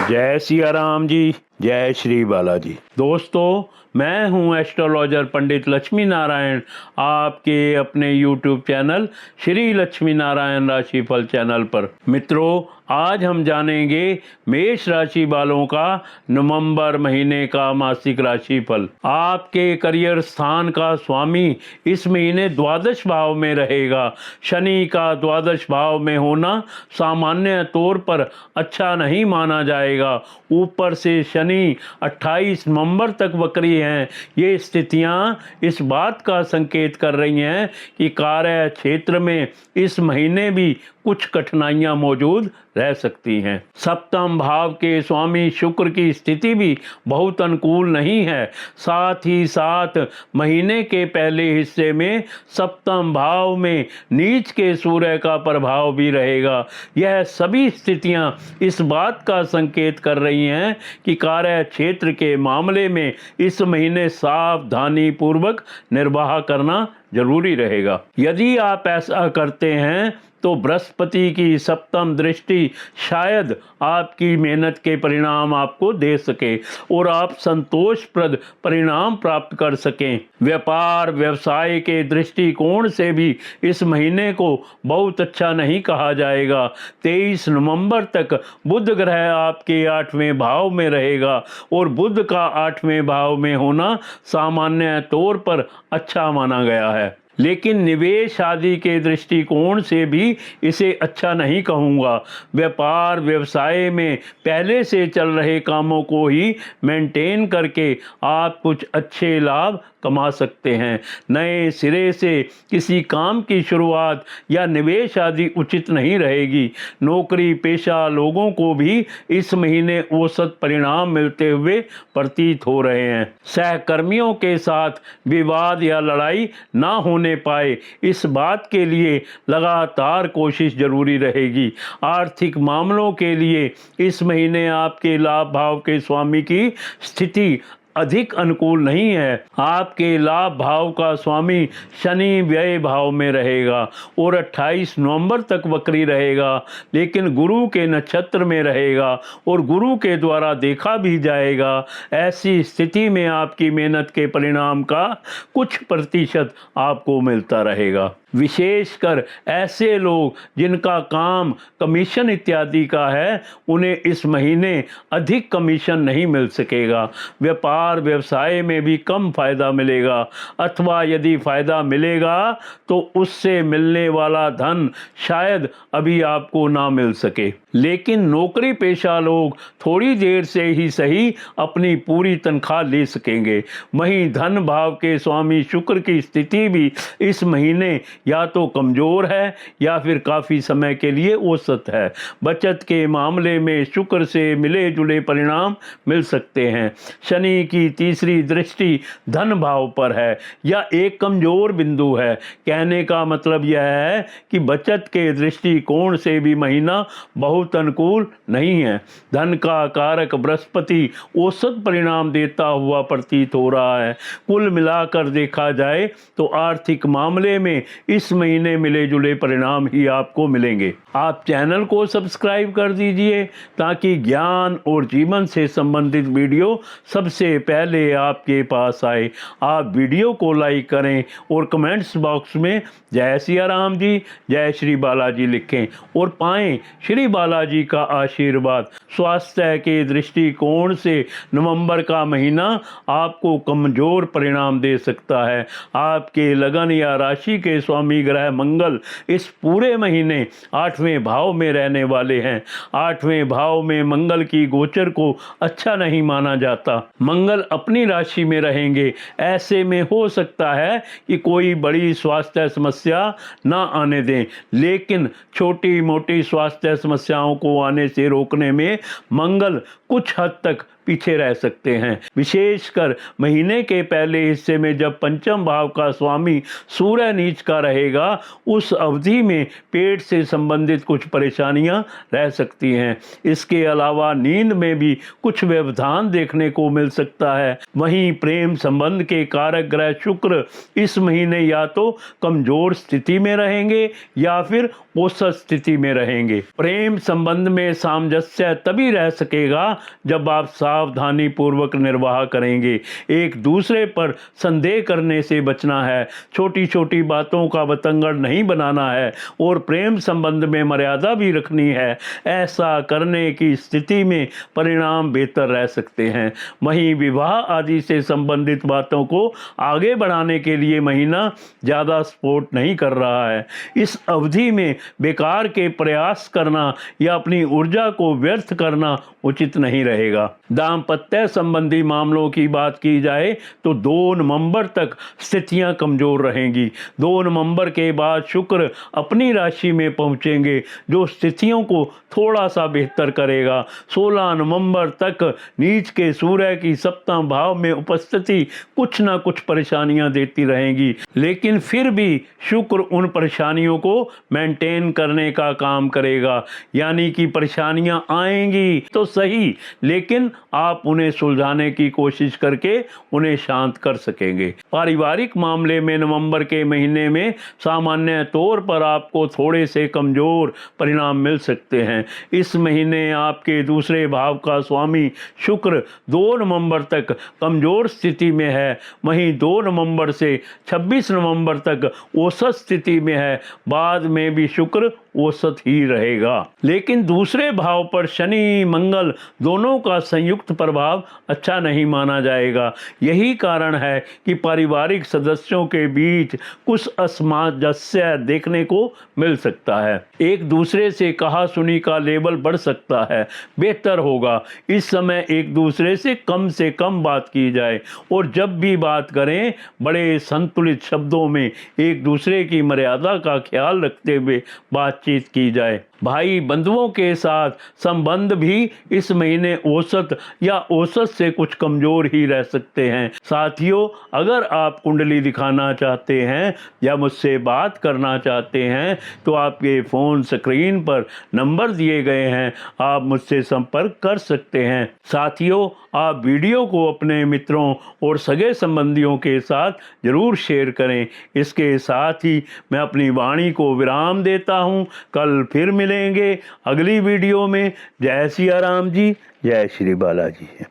जय सिया राम जी, जय श्री बालाजी। दोस्तों, मैं हूं एस्ट्रोलॉजर पंडित लक्ष्मी नारायण, आपके अपने YouTube चैनल श्री लक्ष्मी नारायण राशिफल चैनल पर। मित्रों, आज हम जानेंगे मेष राशि वालों का नवंबर महीने का मासिक राशिफल। आपके करियर स्थान का स्वामी इस महीने द्वादश भाव में रहेगा। शनि का द्वादश भाव में होना सामान्य तौर पर अच्छा नहीं माना जाएगा। ऊपर से शनि 28 नवंबर तक वक्री हैं। ये स्थितियां इस बात का संकेत कर रही हैं कि कार्य क्षेत्र में इस महीने भी कुछ कठिनाइयां मौजूद रह सकती हैं। सप्तम भाव के स्वामी शुक्र की स्थिति भी बहुत अनुकूल नहीं है। साथ ही साथ महीने के पहले हिस्से में सप्तम भाव में नीच के सूर्य का प्रभाव भी रहेगा। यह सभी स्थितियां इस बात का संकेत कर रही हैं कि कार्य क्षेत्र के मामले में इस महीने सावधानी पूर्वक निर्वाह करना जरूरी रहेगा। यदि आप ऐसा करते हैं तो बृहस्पति की सप्तम दृष्टि शायद आपकी मेहनत के परिणाम आपको दे सके और आप संतोषप्रद परिणाम प्राप्त कर सकें। व्यापार व्यवसाय के दृष्टिकोण से भी इस महीने को बहुत अच्छा नहीं कहा जाएगा। 23 नवंबर तक बुध ग्रह आपके 8वें भाव में रहेगा और बुध का 8वें भाव में होना सामान्य तौर पर अच्छा माना गया है, लेकिन निवेश आदि के दृष्टिकोण से भी इसे अच्छा नहीं कहूँगा। व्यापार व्यवसाय में पहले से चल रहे कामों को ही मेंटेन करके आप कुछ अच्छे लाभ कमा सकते हैं। नए सिरे से किसी काम की शुरुआत या निवेश आदि उचित नहीं रहेगी। नौकरी पेशा लोगों को भी इस महीने औसत परिणाम मिलते हुए प्रतीत हो रहे हैं। सहकर्मियों के साथ विवाद या लड़ाई ना होने पाए, इस बात के लिए लगातार कोशिश जरूरी रहेगी। आर्थिक मामलों के लिए इस महीने आपके लाभ भाव के स्वामी की स्थिति अधिक अनुकूल नहीं है। आपके लाभ भाव का स्वामी शनि व्यय भाव में रहेगा और 28 नवंबर तक वक्री रहेगा, लेकिन गुरु के नक्षत्र में रहेगा और गुरु के द्वारा देखा भी जाएगा। ऐसी स्थिति में आपकी मेहनत के परिणाम का कुछ प्रतिशत आपको मिलता रहेगा। विशेषकर ऐसे लोग जिनका काम कमीशन इत्यादि का है, उन्हें इस महीने अधिक कमीशन नहीं मिल सकेगा। व्यापार व्यवसाय में भी कम फायदा मिलेगा, अथवा यदि फायदा मिलेगा तो उससे मिलने वाला धन शायद अभी आपको ना मिल सके। लेकिन नौकरी पेशा लोग थोड़ी देर से ही सही अपनी पूरी तनख्वाह ले सकेंगे। वहीं धन भाव के स्वामी शुक्र की स्थिति भी इस महीने या तो कमजोर है या फिर काफी समय के लिए औसत है। बचत के मामले में शुक्र से मिले जुले परिणाम मिल सकते हैं। शनि की तीसरी दृष्टि धन भाव पर है, यह एक कमजोर बिंदु है। कहने का मतलब यह है कि बचत के दृष्टिकोण से भी महीना बहुत अनुकूल नहीं है। धन का कारक बृहस्पति औसत परिणाम देता हुआ प्रतीत हो रहा है। कुल मिलाकर देखा जाए तो आर्थिक मामले में इस महीने मिले जुले परिणाम ही आपको मिलेंगे। आप चैनल को सब्सक्राइब कर दीजिए ताकि ज्ञान और जीवन से संबंधित वीडियो सबसे पहले आपके पास आए। आप वीडियो को लाइक करें और कमेंट्स बॉक्स में जय सिया राम जी, जय श्री बालाजी लिखें और पाएं श्री बालाजी का आशीर्वाद। स्वास्थ्य के दृष्टिकोण से नवंबर का महीना आपको कमजोर परिणाम दे सकता है। आपके लगन या राशि के स्वामी ग्रह मंगल इस पूरे महीने 8वें भाव में रहने वाले हैं। 8वें भाव में मंगल की गोचर को अच्छा नहीं माना जाता। मंगल अपनी राशि में रहेंगे। ऐसे में हो सकता है कि कोई बड़ी स्वास्थ्य समस्या ना आने दें, लेकिन छोटी मोटी स्वास्थ्य समस्याओं को आने से रोकने में मंगल कुछ हद तक पीछे रह सकते हैं। विशेषकर महीने के पहले हिस्से में जब पंचम भाव का स्वामी सूर्य नीच का रहेगा, उस अवधि में पेट से संबंधित कुछ परेशानियां रह सकती हैं। इसके अलावा नींद में भी कुछ व्यवधान देखने को मिल सकता है। वहीं प्रेम संबंध के कारक ग्रह शुक्र इस महीने या तो कमजोर स्थिति में रहेंगे या फिर औसत स्थिति में रहेंगे। प्रेम संबंध में सामंजस्य तभी रह सकेगा जब आप सावधानी पूर्वक निर्वाह करेंगे। एक दूसरे पर संदेह करने से बचना है, छोटी छोटी बातों का बतंगड़ नहीं बनाना है और प्रेम संबंध में मर्यादा भी रखनी है। ऐसा करने की स्थिति में परिणाम बेहतर रह सकते हैं। वहीं विवाह आदि से संबंधित बातों को आगे बढ़ाने के लिए महीना ज़्यादा सपोर्ट नहीं कर रहा है। इस अवधि में बेकार के प्रयास करना या अपनी ऊर्जा को व्यर्थ करना उचित नहीं रहेगा। दाम्पत्य संबंधी मामलों की बात की जाए तो 2 नवंबर तक स्थितियां कमजोर रहेंगी। 2 नवंबर के बाद शुक्र अपनी राशि में पहुंचेंगे, जो स्थितियों को थोड़ा सा बेहतर करेगा। 16 नवंबर तक नीच के सूर्य की सप्तम भाव में उपस्थिति कुछ ना कुछ परेशानियां देती रहेंगी, लेकिन फिर भी शुक्र उन परेशानियों को मेंटेन करने का काम करेगा। यानी कि परेशानियां आएंगी तो सही, लेकिन आप उन्हें सुलझाने की कोशिश करके उन्हें शांत कर सकेंगे। पारिवारिक मामले में नवंबर के महीने में सामान्य तौर पर आपको थोड़े से कमजोर परिणाम मिल सकते हैं। इस महीने आपके दूसरे भाव का स्वामी शुक्र 2 नवंबर तक कमजोर स्थिति में है। वहीं 2 नवंबर से 26 नवंबर तक औसत स्थिति में है। बाद में भी शुक्र औसत ही रहेगा, लेकिन दूसरे भाव पर शनि मंगल दोनों का संयुक्त प्रभाव अच्छा नहीं माना जाएगा। यही कारण है कि पारिवारिक सदस्यों के बीच कुछ असमंजस्य देखने को मिल सकता है। एक दूसरे से कहा सुनी का लेवल बढ़ सकता है। बेहतर होगा इस समय एक दूसरे से कम बात की जाए और जब भी बात करें बड़े संतुलित शब्दों में एक दूसरे की मर्यादा का ख्याल रखते हुए बातचीत की जाए। भाई बंधुओं के साथ संबंध भी इस महीने औसत या औसत से कुछ कमजोर ही रह सकते हैं। साथियों, अगर आप कुंडली दिखाना चाहते हैं या मुझसे बात करना चाहते हैं तो आपके फ़ोन स्क्रीन पर नंबर दिए गए हैं, आप मुझसे संपर्क कर सकते हैं। साथियों, आप वीडियो को अपने मित्रों और सगे संबंधियों के साथ जरूर शेयर करें। इसके साथ ही मैं अपनी वाणी को विराम देता हूं। कल फिर मिलेंगे अगली वीडियो में। जय सिया राम जी, जय श्री बालाजी।